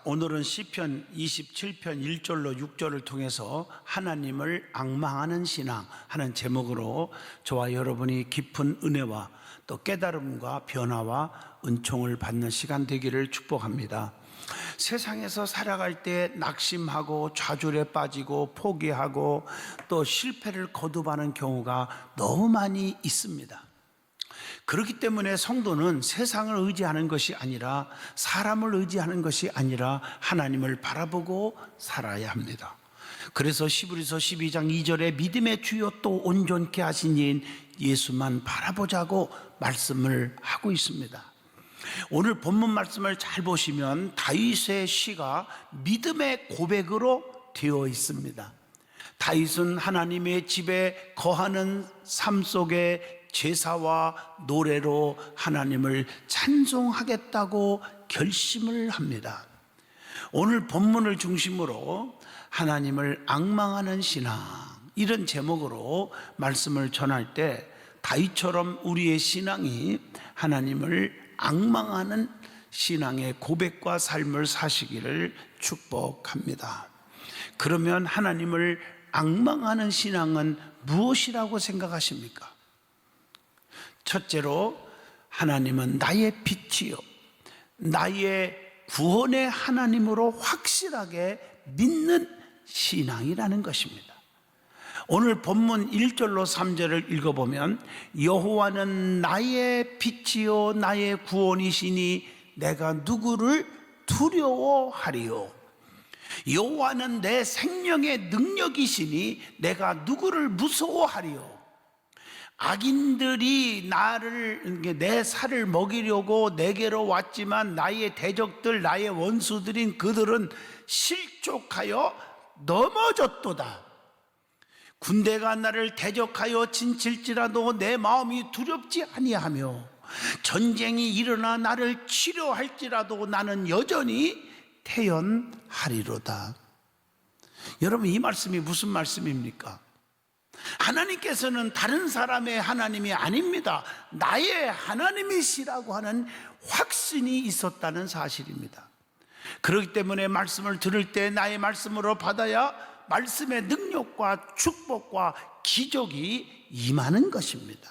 오늘은 시편 27편 1절로 6절을 통해서 하나님을 앙망하는 신앙 하는 제목으로 저와 여러분이 깊은 은혜와 또 깨달음과 변화와 은총을 받는 시간 되기를 축복합니다. 세상에서 살아갈 때 낙심하고 좌절에 빠지고 포기하고 또 실패를 거듭하는 경우가 너무 많이 있습니다. 그렇기 때문에 성도는 세상을 의지하는 것이 아니라 사람을 의지하는 것이 아니라 하나님을 바라보고 살아야 합니다. 그래서 히브리서 12장 2절에 믿음의 주요 또 온전케 하신 이인 예수만 바라보자고 말씀을 하고 있습니다. 오늘 본문 말씀을 잘 보시면 다윗의 시가 믿음의 고백으로 되어 있습니다. 다윗은 하나님의 집에 거하는 삶 속에 제사와 노래로 하나님을 찬송하겠다고 결심을 합니다. 오늘 본문을 중심으로 하나님을 앙망하는 신앙, 이런 제목으로 말씀을 전할 때 다윗처럼 우리의 신앙이 하나님을 앙망하는 신앙의 고백과 삶을 사시기를 축복합니다. 그러면 하나님을 앙망하는 신앙은 무엇이라고 생각하십니까? 첫째로 하나님은 나의 빛이요 나의 구원의 하나님으로 확실하게 믿는 신앙이라는 것입니다. 오늘 본문 1절로 3절을 읽어보면 여호와는 나의 빛이요 나의 구원이시니 내가 누구를 두려워하리요. 여호와는 내 생명의 능력이시니 내가 누구를 무서워하리요. 악인들이 내 살을 먹이려고 내게로 왔지만 나의 대적들, 나의 원수들인 그들은 실족하여 넘어졌도다. 군대가 나를 대적하여 진칠지라도 내 마음이 두렵지 아니하며 전쟁이 일어나 나를 치료할지라도 나는 여전히 태연하리로다. 여러분, 이 말씀이 무슨 말씀입니까? 하나님께서는 다른 사람의 하나님이 아닙니다. 나의 하나님이시라고 하는 확신이 있었다는 사실입니다. 그렇기 때문에 말씀을 들을 때 나의 말씀으로 받아야 말씀의 능력과 축복과 기적이 임하는 것입니다.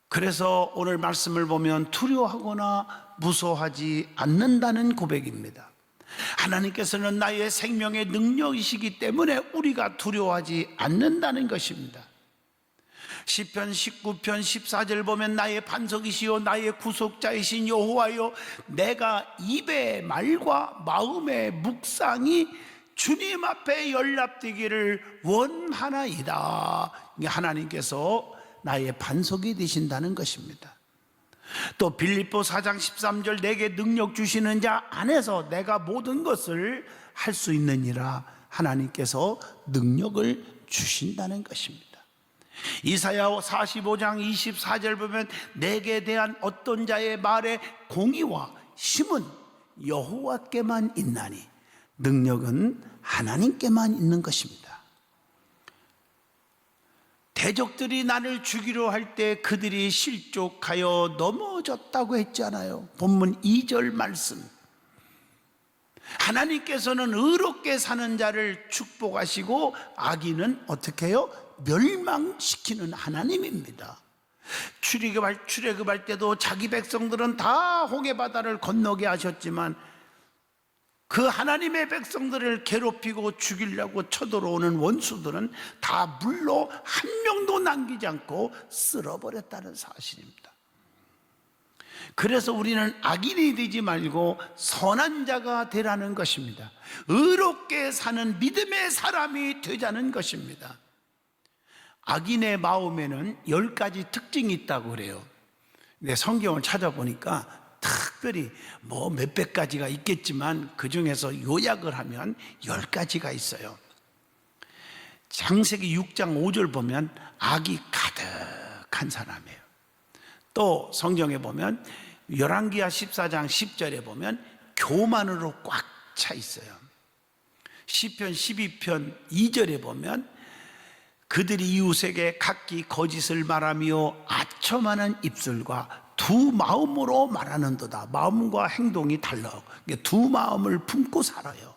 그래서 오늘 말씀을 보면 두려워하거나 무서워하지 않는다는 고백입니다. 하나님께서는 나의 생명의 능력이시기 때문에 우리가 두려워하지 않는다는 것입니다. 시편 19편 14절 보면 나의 반석이시요 나의 구속자이신 여호와여 내가 입의 말과 마음의 묵상이 주님 앞에 연락되기를 원하나이다. 하나님께서 나의 반석이 되신다는 것입니다. 또 빌립보 4장 13절 내게 능력 주시는 자 안에서 내가 모든 것을 할 수 있느니라. 하나님께서 능력을 주신다는 것입니다. 이사야 45장 24절 보면 내게 대한 어떤 자의 말에 공의와 힘은 여호와께만 있나니 능력은 하나님께만 있는 것입니다. 대적들이 나를 죽이려 할 때 그들이 실족하여 넘어졌다고 했잖아요. 본문 2절 말씀. 하나님께서는 의롭게 사는 자를 축복하시고 악인은 어떻게 해요? 멸망시키는 하나님입니다. 출애굽할 때도 자기 백성들은 다 홍해 바다를 건너게 하셨지만 그 하나님의 백성들을 괴롭히고 죽이려고 쳐들어오는 원수들은 다 물로 한 명도 남기지 않고 쓸어버렸다는 사실입니다. 그래서 우리는 악인이 되지 말고 선한 자가 되라는 것입니다. 의롭게 사는 믿음의 사람이 되자는 것입니다. 악인의 마음에는 10가지 특징이 있다고 그래요. 근데 성경을 찾아보니까 특별히 몇백 가지가 있겠지만 그 중에서 요약을 하면 10가지가 있어요. 창세기 6장 5절 보면 악이 가득한 사람이에요. 또 성경에 보면 열왕기하 14장 10절에 보면 교만으로 꽉 차 있어요. 시편 12편 2절에 보면 그들이 이웃에게 각기 거짓을 말하며 아첨하는 입술과 두 마음으로 말하는도다. 마음과 행동이 달라. 두 마음을 품고 살아요.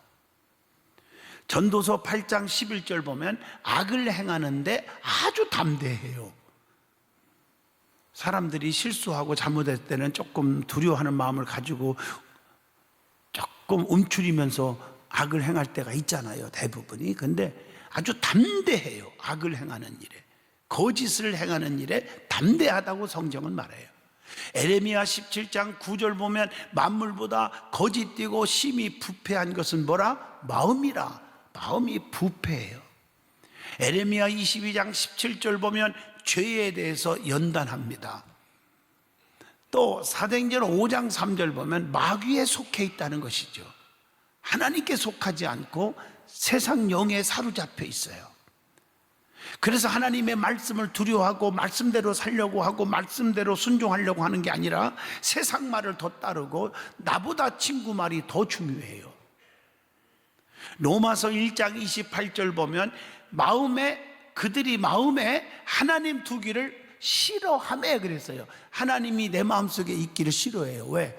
전도서 8장 11절 보면 악을 행하는데 아주 담대해요. 사람들이 실수하고 잘못했을 때는 조금 두려워하는 마음을 가지고 조금 움츠리면서 악을 행할 때가 있잖아요, 대부분이. 근데 아주 담대해요. 악을 행하는 일에, 거짓을 행하는 일에 담대하다고 성경은 말해요. 에레미야 17장 9절 보면 만물보다 거짓되고 심히 부패한 것은 뭐라? 마음이라. 마음이 부패해요. 에레미야 22장 17절 보면 죄에 대해서 연단합니다. 또 사도행전 5장 3절 보면 마귀에 속해 있다는 것이죠. 하나님께 속하지 않고 세상 영에 사로잡혀 있어요. 그래서 하나님의 말씀을 두려워하고 말씀대로 살려고 하고 말씀대로 순종하려고 하는 게 아니라 세상 말을 더 따르고 나보다 친구 말이 더 중요해요. 로마서 1장 28절 보면 그들이 마음에 하나님 두기를 싫어하며 그랬어요. 하나님이 내 마음속에 있기를 싫어해요. 왜?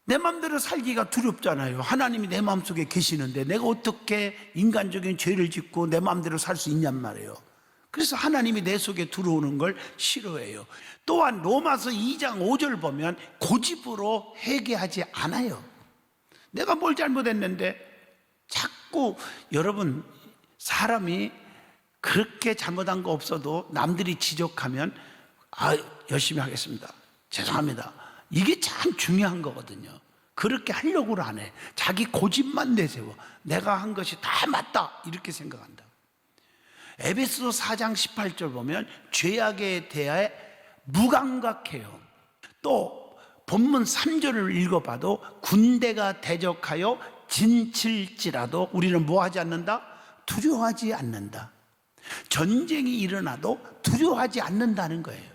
내 마음대로 살기가 두렵잖아요. 하나님이 내 마음속에 계시는데 내가 어떻게 인간적인 죄를 짓고 내 마음대로 살 수 있냔 말이에요. 그래서 하나님이 내 속에 들어오는 걸 싫어해요. 또한 로마서 2장 5절 보면 고집으로 회개하지 않아요. 내가 뭘 잘못했는데 자꾸, 여러분, 사람이 그렇게 잘못한 거 없어도 남들이 지적하면 열심히 하겠습니다, 죄송합니다, 이게 참 중요한 거거든요. 그렇게 하려고는 안 해. 자기 고집만 내세워. 내가 한 것이 다 맞다 이렇게 생각한다. 에베소서 4장 18절 보면 죄악에 대해 무감각해요. 또 본문 3절을 읽어봐도 군대가 대적하여 진칠지라도 우리는 뭐 하지 않는다? 두려워하지 않는다. 전쟁이 일어나도 두려워하지 않는다는 거예요.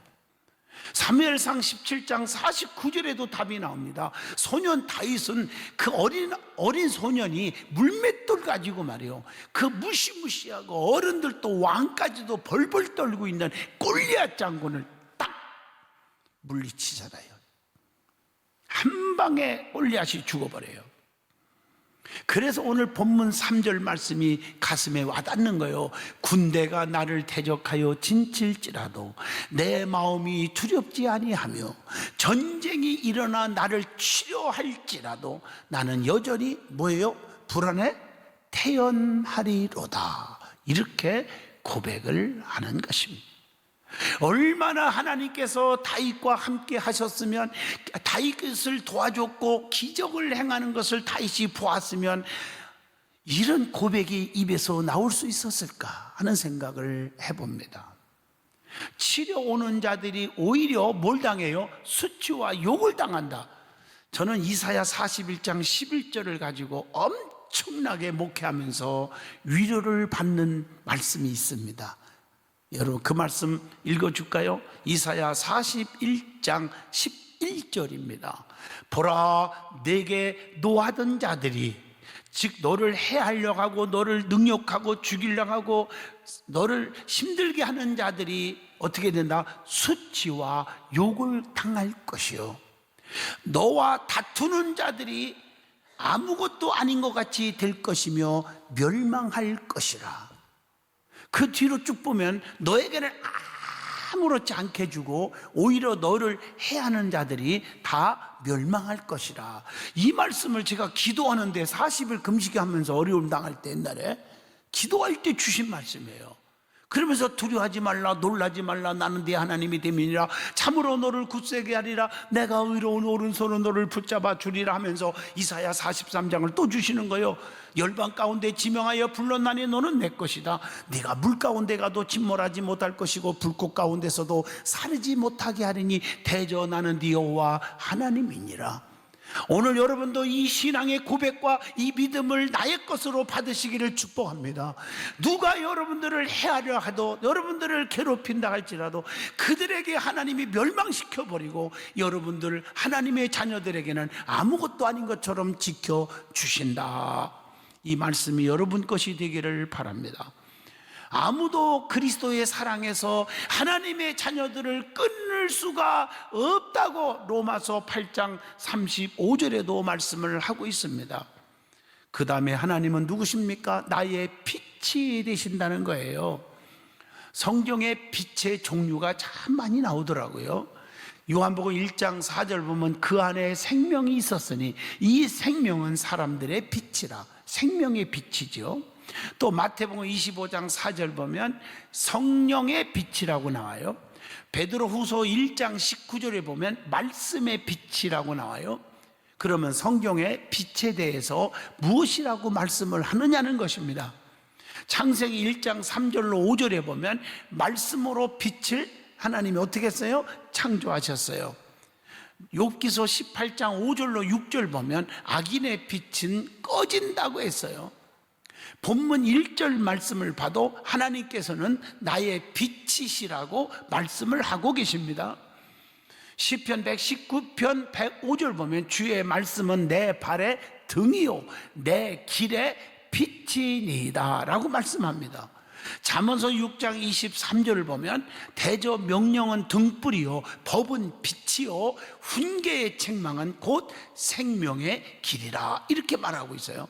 사무엘상 17장 49절에도 답이 나옵니다. 소년 다윗은 그 어린 소년이 물맷돌 가지고 말이에요, 그 무시무시하고 어른들도 왕까지도 벌벌 떨고 있는 골리앗 장군을 딱 물리치잖아요. 한 방에 골리앗이 죽어버려요. 그래서 오늘 본문 3절 말씀이 가슴에 와닿는 거예요. 군대가 나를 대적하여 진칠지라도 내 마음이 두렵지 아니하며 전쟁이 일어나 나를 치료할지라도 나는 여전히 뭐예요? 불안해? 태연하리로다. 이렇게 고백을 하는 것입니다. 얼마나 하나님께서 다윗과 함께 하셨으면, 다윗을 도와줬고 기적을 행하는 것을 다윗이 보았으면 이런 고백이 입에서 나올 수 있었을까 하는 생각을 해봅니다. 치려 오는 자들이 오히려 뭘 당해요? 수치와 욕을 당한다. 저는 이사야 41장 11절을 가지고 엄청나게 목회하면서 위로를 받는 말씀이 있습니다. 여러분 그 말씀 읽어줄까요? 이사야 41장 11절입니다. 보라, 내게 노하던 자들이, 즉 너를 해하려고 하고 너를 능욕하고 죽이려고 하고 너를 힘들게 하는 자들이 어떻게 된다? 수치와 욕을 당할 것이요, 너와 다투는 자들이 아무것도 아닌 것 같이 될 것이며 멸망할 것이라. 그 뒤로 쭉 보면 너에게는 아무렇지 않게 해주고 오히려 너를 해하는 자들이 다 멸망할 것이라. 이 말씀을 제가 기도하는데 40일 금식하면서 어려움 당할 때 옛날에 기도할 때 주신 말씀이에요. 그러면서 두려워하지 말라, 놀라지 말라, 나는 네 하나님이 됨이니라. 참으로 너를 굳세게 하리라. 내가 의로운 오른손으로 너를 붙잡아 주리라 하면서 이사야 43장을 또 주시는 거예요. 열방 가운데 지명하여 불렀나니 너는 내 것이다. 네가 물 가운데 가도 침몰하지 못할 것이고 불꽃 가운데서도 사르지 못하게 하리니 대저 나는 네 여호와 하나님이니라. 오늘 여러분도 이 신앙의 고백과 이 믿음을 나의 것으로 받으시기를 축복합니다. 누가 여러분들을 해하려 하도, 여러분들을 괴롭힌다 할지라도 그들에게 하나님이 멸망시켜버리고 여러분들 하나님의 자녀들에게는 아무것도 아닌 것처럼 지켜주신다. 이 말씀이 여러분 것이 되기를 바랍니다. 아무도 그리스도의 사랑에서 하나님의 자녀들을 끊을 수가 없다고 로마서 8장 35절에도 말씀을 하고 있습니다. 그 다음에 하나님은 누구십니까? 나의 빛이 되신다는 거예요. 성경에 빛의 종류가 참 많이 나오더라고요. 요한복음 1장 4절 보면 그 안에 생명이 있었으니 이 생명은 사람들의 빛이라. 생명의 빛이죠. 또 마태복음 25장 4절 보면 성령의 빛이라고 나와요. 베드로후서 1장 19절에 보면 말씀의 빛이라고 나와요. 그러면 성경의 빛에 대해서 무엇이라고 말씀을 하느냐는 것입니다. 창세기 1장 3절로 5절에 보면 말씀으로 빛을 하나님이 어떻게 했어요? 창조하셨어요. 욥기서 18장 5절로 6절 보면 악인의 빛은 꺼진다고 했어요. 본문 1절 말씀을 봐도 하나님께서는 나의 빛이시라고 말씀을 하고 계십니다. 시편 119편 105절 보면 주의 말씀은 내 발의 등이요 내 길의 빛이니이다 라고 말씀합니다. 잠언서 6장 23절을 보면 대저 명령은 등불이요 법은 빛이요 훈계의 책망은 곧 생명의 길이라 이렇게 말하고 있어요.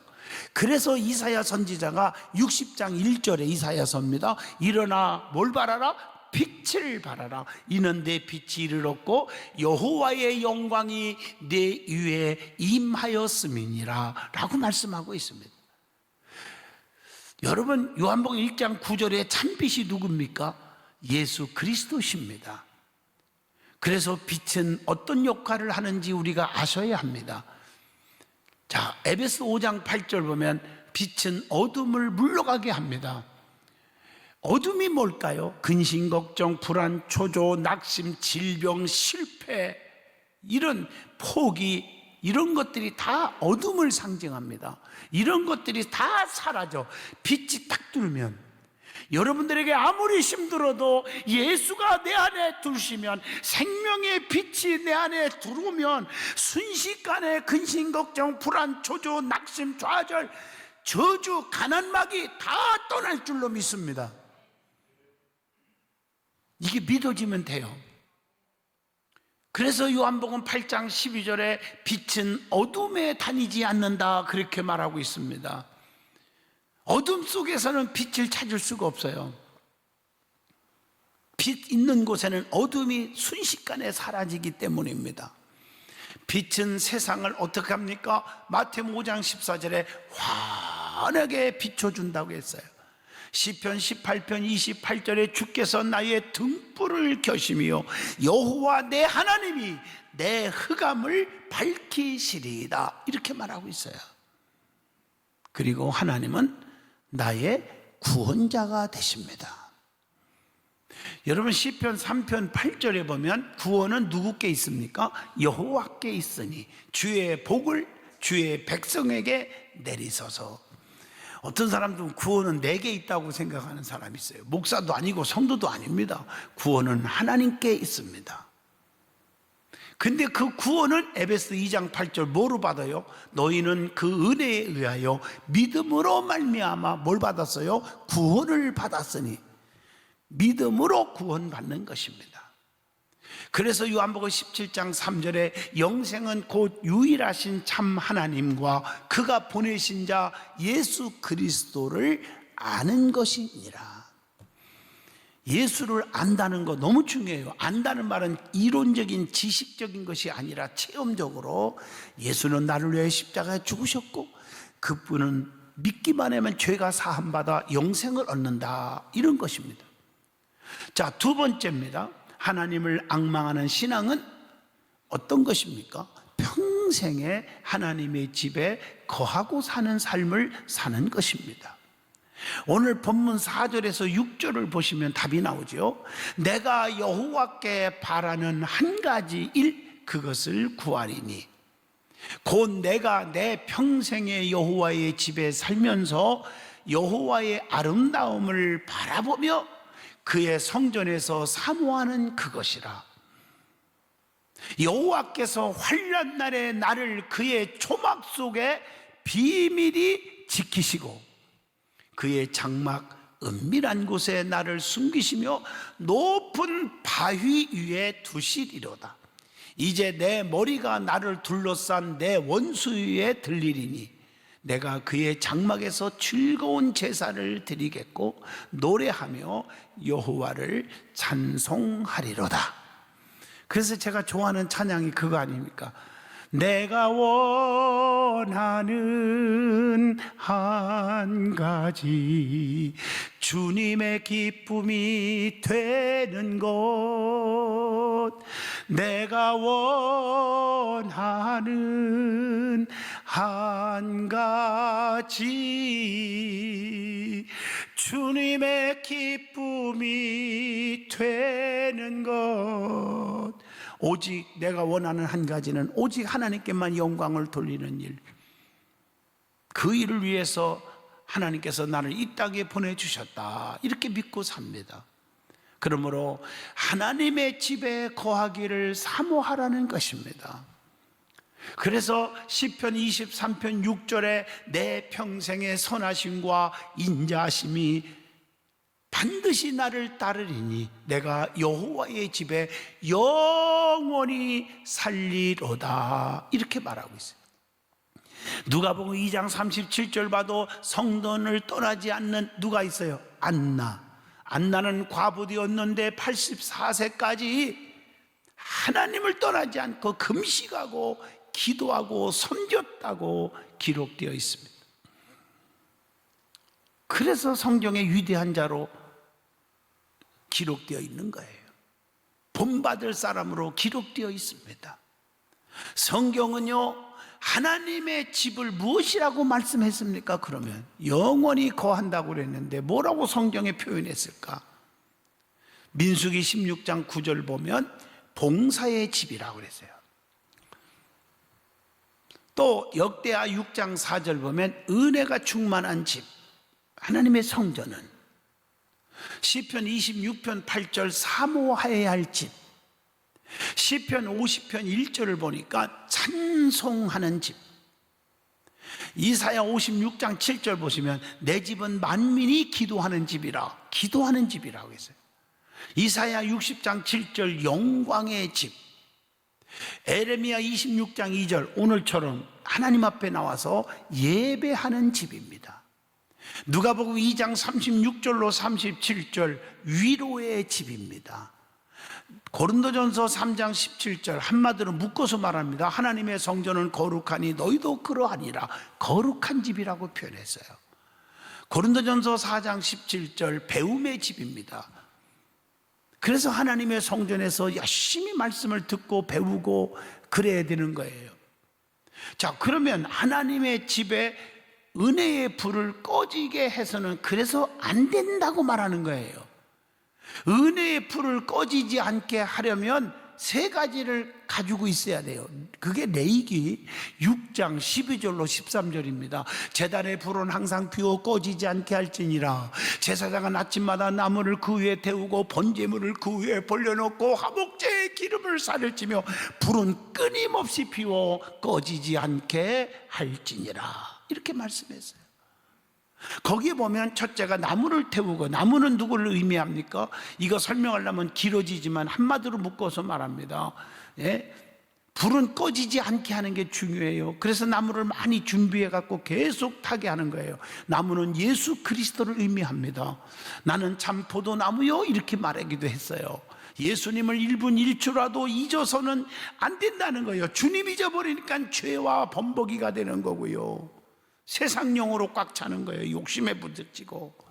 그래서 이사야 선지자가 60장 1절에 이사야서입니다. 일어나 뭘 바라라? 빛을 바라라. 이는 내 빛이 이르렀고 여호와의 영광이 내 위에 임하였음이니라 라고 말씀하고 있습니다. 여러분 요한복음 1장 9절에 참빛이 누굽니까? 예수 그리스도십니다. 그래서 빛은 어떤 역할을 하는지 우리가 아셔야 합니다. 자, 에베소 5장 8절 보면 빛은 어둠을 물러가게 합니다. 어둠이 뭘까요? 근심, 걱정, 불안, 초조, 낙심, 질병, 실패, 이런 포기, 이런 것들이 다 어둠을 상징합니다. 이런 것들이 다 사라져. 빛이 딱 들면 여러분들에게 아무리 힘들어도 예수가 내 안에 두시면, 생명의 빛이 내 안에 들어오면 순식간에 근심, 걱정, 불안, 초조, 낙심, 좌절, 저주, 가난막이 다 떠날 줄로 믿습니다. 이게 믿어지면 돼요. 그래서 요한복음 8장 12절에 빛은 어둠에 다니지 않는다 그렇게 말하고 있습니다. 어둠 속에서는 빛을 찾을 수가 없어요. 빛 있는 곳에는 어둠이 순식간에 사라지기 때문입니다. 빛은 세상을 어떻게 합니까? 마태복음 5장 14절에 환하게 비춰준다고 했어요. 시편 18편 28절에 주께서 나의 등불을 켜시며 여호와 내 하나님이 내 흑암을 밝히시리이다 이렇게 말하고 있어요. 그리고 하나님은 나의 구원자가 되십니다. 여러분 시편 3편 8절에 보면 구원은 누구께 있습니까? 여호와께 있으니 주의 복을 주의 백성에게 내리소서. 어떤 사람들은 구원은 내게 있다고 생각하는 사람이 있어요. 목사도 아니고 성도도 아닙니다. 구원은 하나님께 있습니다. 근데 그 구원은 에베소 2장 8절 뭐로 받아요? 너희는 그 은혜에 의하여 믿음으로 말미암아 뭘 받았어요? 구원을 받았으니. 믿음으로 구원받는 것입니다. 그래서 요한복음 17장 3절에 영생은 곧 유일하신 참 하나님과 그가 보내신 자 예수 그리스도를 아는 것이니라. 예수를 안다는 거 너무 중요해요. 안다는 말은 이론적인 지식적인 것이 아니라 체험적으로 예수는 나를 위해 십자가에 죽으셨고 그분은 믿기만 하면 죄가 사함받아 영생을 얻는다 이런 것입니다. 자, 두 번째입니다. 하나님을 앙망하는 신앙은 어떤 것입니까? 평생에 하나님의 집에 거하고 사는 삶을 사는 것입니다. 오늘 본문 4절에서 6절을 보시면 답이 나오죠. 내가 여호와께 바라는 한 가지 일 그것을 구하리니 곧 내가 내 평생에 여호와의 집에 살면서 여호와의 아름다움을 바라보며 그의 성전에서 사모하는 그것이라. 여호와께서 환난 날에 나를 그의 초막 속에 비밀히 지키시고 그의 장막 은밀한 곳에 나를 숨기시며 높은 바위 위에 두시리로다. 이제 내 머리가 나를 둘러싼 내 원수 위에 들리리니 내가 그의 장막에서 즐거운 제사를 드리겠고 노래하며 여호와를 찬송하리로다. 그래서 제가 좋아하는 찬양이 그거 아닙니까? 내가 원하는 한 가지 주님의 기쁨이 되는 것, 내가 원하는 한 가지 주님의 기쁨이 되는 것, 오직 내가 원하는 한 가지는 오직 하나님께만 영광을 돌리는 일, 그 일을 위해서 하나님께서 나를 이 땅에 보내주셨다, 이렇게 믿고 삽니다. 그러므로 하나님의 집에 거하기를 사모하라는 것입니다. 그래서 시편 23편 6절에 내 평생의 선하심과 인자하심이 반드시 나를 따르리니 내가 여호와의 집에 영원히 살리로다, 이렇게 말하고 있어요. 누가복음 2장 37절 봐도 성전을 떠나지 않는 누가 있어요? 안나는 과부되었는데 84세까지 하나님을 떠나지 않고 금식하고 기도하고 섬겼다고 기록되어 있습니다. 그래서 성경의 위대한 자로 기록되어 있는 거예요. 본받을 사람으로 기록되어 있습니다. 성경은요, 하나님의 집을 무엇이라고 말씀했습니까? 그러면 영원히 거한다고 그랬는데 뭐라고 성경에 표현했을까? 민수기 16장 9절 보면 봉사의 집이라고 그랬어요. 또 역대하 6장 4절 보면 은혜가 충만한 집, 하나님의 성전은 시편 26편 8절 사모하여야 할 집, 시편 50편 1절을 보니까 찬송하는 집, 이사야 56장 7절 보시면 내 집은 만민이 기도하는 집이라고 했어요. 이사야 60장 7절 영광의 집, 에레미야 26장 2절 오늘처럼 하나님 앞에 나와서 예배하는 집입니다. 누가복음 2장 36절로 37절 위로의 집입니다. 고린도전서 3장 17절 한마디로 묶어서 말합니다. 하나님의 성전은 거룩하니 너희도 그러하니라, 거룩한 집이라고 표현했어요. 고린도전서 4장 17절 배움의 집입니다. 그래서 하나님의 성전에서 열심히 말씀을 듣고 배우고 그래야 되는 거예요. 자, 그러면 하나님의 집에 은혜의 불을 꺼지게 해서는 그래서 안 된다고 말하는 거예요. 은혜의 불을 꺼지지 않게 하려면 세 가지를 가지고 있어야 돼요. 그게 레위기 6장 12절로 13절입니다. 제단의 불은 항상 피워 꺼지지 않게 할지니라. 제사장은 아침마다 나무를 그 위에 태우고 번제물을 그 위에 벌려놓고 화목제의 기름을 사를지며 불은 끊임없이 피워 꺼지지 않게 할지니라, 이렇게 말씀했어요. 거기에 보면 첫째가 나무를 태우고, 나무는 누구를 의미합니까? 이거 설명하려면 길어지지만 한마디로 묶어서 말합니다. 예? 불은 꺼지지 않게 하는 게 중요해요. 그래서 나무를 많이 준비해 갖고 계속 타게 하는 거예요. 나무는 예수 그리스도를 의미합니다. 나는 참 포도나무요, 이렇게 말하기도 했어요. 예수님을 1분 1초라도 잊어서는 안 된다는 거예요. 주님 잊어버리니까 죄와 범벅이가 되는 거고요, 세상용으로 꽉 차는 거예요. 욕심에 부딪히고.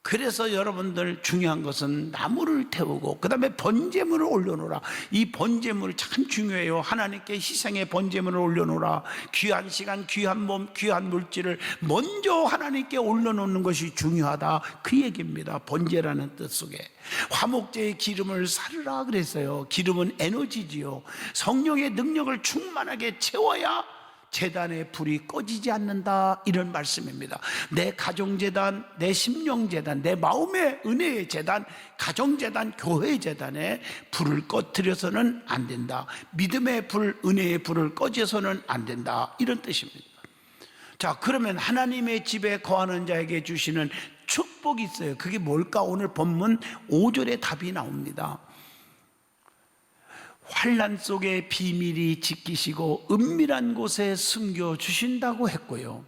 그래서 여러분들 중요한 것은 나무를 태우고 그 다음에 번제물을 올려놓으라. 이 번제물 참 중요해요. 하나님께 희생의 번제물을 올려놓으라. 귀한 시간, 귀한 몸, 귀한 물질을 먼저 하나님께 올려놓는 것이 중요하다, 그 얘기입니다. 번제라는 뜻 속에 화목제의 기름을 사르라 그랬어요. 기름은 에너지지요. 성령의 능력을 충만하게 채워야 제단의 불이 꺼지지 않는다, 이런 말씀입니다. 내 가정재단, 내 심령재단, 내 마음의 은혜의 재단, 가정재단, 교회재단에 불을 꺼뜨려서는 안 된다. 믿음의 불, 은혜의 불을 꺼져서는 안 된다, 이런 뜻입니다. 자, 그러면 하나님의 집에 거하는 자에게 주시는 축복이 있어요. 그게 뭘까? 오늘 본문 5절에 답이 나옵니다. 환난 속에 비밀이 지키시고 은밀한 곳에 숨겨주신다고 했고요.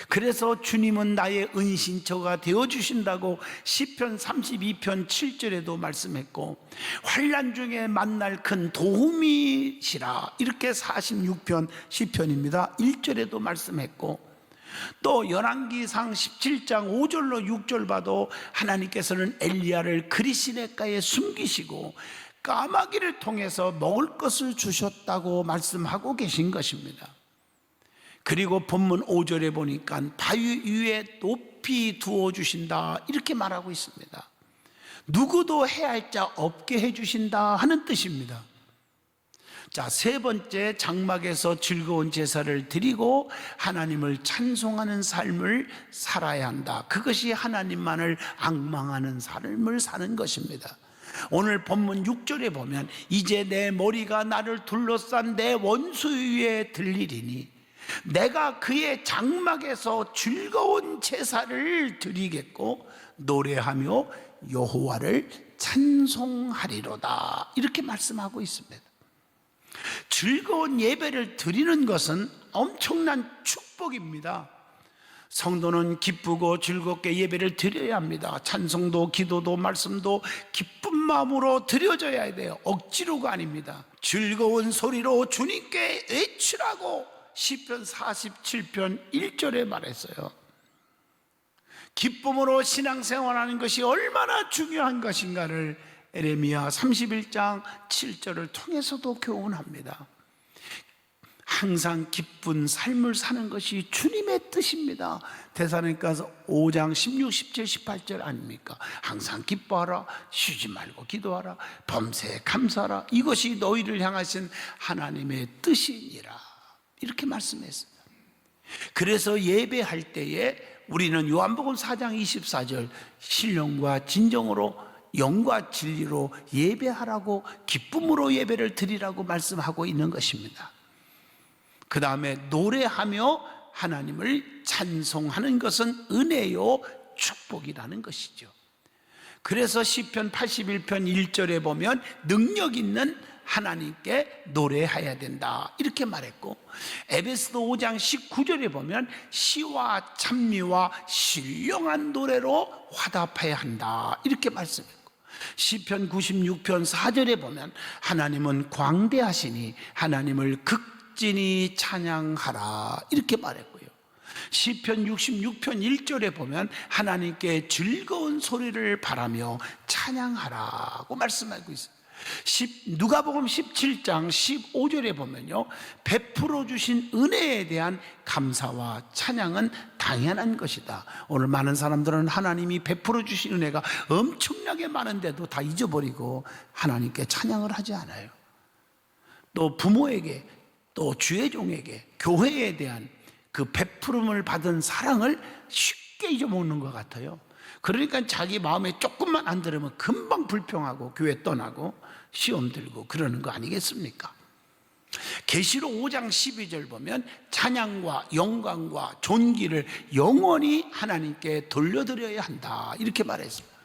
그래서 주님은 나의 은신처가 되어주신다고 시편 32편 7절에도 말씀했고, 환난 중에 만날 큰 도움이시라 이렇게 46편 시편입니다 1절에도 말씀했고, 또 열왕기상 17장 5절로 6절 봐도 하나님께서는 엘리야를 그리시네가에 숨기시고 까마귀를 통해서 먹을 것을 주셨다고 말씀하고 계신 것입니다. 그리고 본문 5절에 보니까 바위 위에 높이 두어주신다 이렇게 말하고 있습니다. 누구도 해할 자 없게 해주신다 하는 뜻입니다. 자, 세 번째, 장막에서 즐거운 제사를 드리고 하나님을 찬송하는 삶을 살아야 한다. 그것이 하나님만을 앙망하는 삶을 사는 것입니다. 오늘 본문 6절에 보면 이제 내 머리가 나를 둘러싼 내 원수 위에 들리리니 내가 그의 장막에서 즐거운 제사를 드리겠고 노래하며 여호와를 찬송하리로다 이렇게 말씀하고 있습니다. 즐거운 예배를 드리는 것은 엄청난 축복입니다. 성도는 기쁘고 즐겁게 예배를 드려야 합니다. 찬송도 기도도 말씀도 기쁜 마음으로 드려져야 돼요. 억지로가 아닙니다. 즐거운 소리로 주님께 외치라고 시편 47편 1절에 말했어요. 기쁨으로 신앙생활하는 것이 얼마나 중요한 것인가를 에레미야 31장 7절을 통해서도 교훈합니다. 항상 기쁜 삶을 사는 것이 주님의 뜻입니다. 데살로니가서 5장 16, 17, 18절 아닙니까? 항상 기뻐하라, 쉬지 말고 기도하라, 범사에 감사하라, 이것이 너희를 향하신 하나님의 뜻이니라 이렇게 말씀했습니다. 그래서 예배할 때에 우리는 요한복음 4장 24절 신령과 진정으로 영과 진리로 예배하라고, 기쁨으로 예배를 드리라고 말씀하고 있는 것입니다. 그 다음에 노래하며 하나님을 찬송하는 것은 은혜요 축복이라는 것이죠. 그래서 시편 81편 1절에 보면 능력 있는 하나님께 노래해야 된다 이렇게 말했고, 에베소서 5장 19절에 보면 시와 찬미와 신령한 노래로 화답해야 한다 이렇게 말씀했고, 시편 96편 4절에 보면 하나님은 광대하시니 하나님을 극진히 찬양하라 이렇게 말했고요. 시편 66편 1절에 보면 하나님께 즐거운 소리를 바라며 찬양하라고 말씀하고 있습니다. 누가복음 17장 15절에 보면요, 베풀어 주신 은혜에 대한 감사와 찬양은 당연한 것이다. 오늘 많은 사람들은 하나님이 베풀어 주신 은혜가 엄청나게 많은데도 다 잊어버리고 하나님께 찬양을 하지 않아요. 또 부모에게, 또 주의 종에게, 교회에 대한 그 베풀음을 받은 사랑을 쉽게 잊어먹는 것 같아요. 그러니까 자기 마음에 조금만 안 들으면 금방 불평하고 교회 떠나고 시험 들고 그러는 거 아니겠습니까? 계시록 5장 12절 보면 찬양과 영광과 존귀를 영원히 하나님께 돌려드려야 한다 이렇게 말했습니다.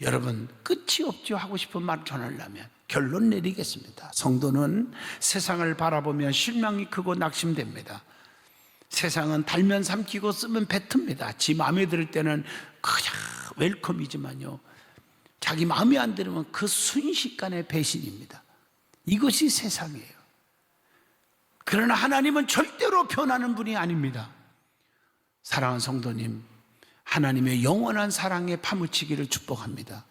여러분, 끝이 없죠. 하고 싶은 말 전하려면 결론 내리겠습니다. 성도는 세상을 바라보면 실망이 크고 낙심됩니다. 세상은 달면 삼키고 쓰면 뱉습니다. 지 마음에 들 때는 그냥 웰컴이지만요, 자기 마음에 안 들으면 그 순식간의 배신입니다. 이것이 세상이에요. 그러나 하나님은 절대로 변하는 분이 아닙니다. 사랑하는 성도님, 하나님의 영원한 사랑에 파묻히기를 축복합니다.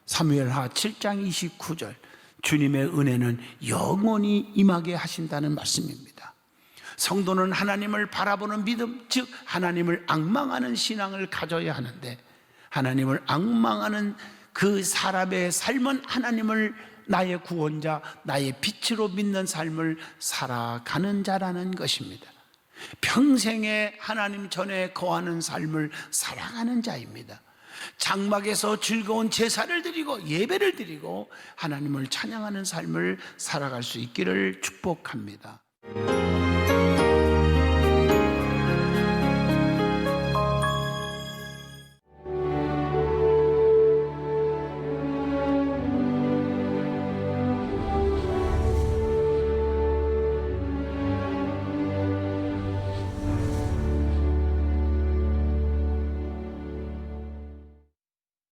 사무엘하 7장 29절, 주님의 은혜는 영원히 임하게 하신다는 말씀입니다. 성도는 하나님을 바라보는 믿음, 즉 하나님을 앙망하는 신앙을 가져야 하는데, 하나님을 앙망하는 그 사람의 삶은 하나님을 나의 구원자, 나의 빛으로 믿는 삶을 살아가는 자라는 것입니다. 평생에 하나님 전에 거하는 삶을 살아가는 자입니다. 장막에서 즐거운 제사를 드리고 예배를 드리고 하나님을 찬양하는 삶을 살아갈 수 있기를 축복합니다.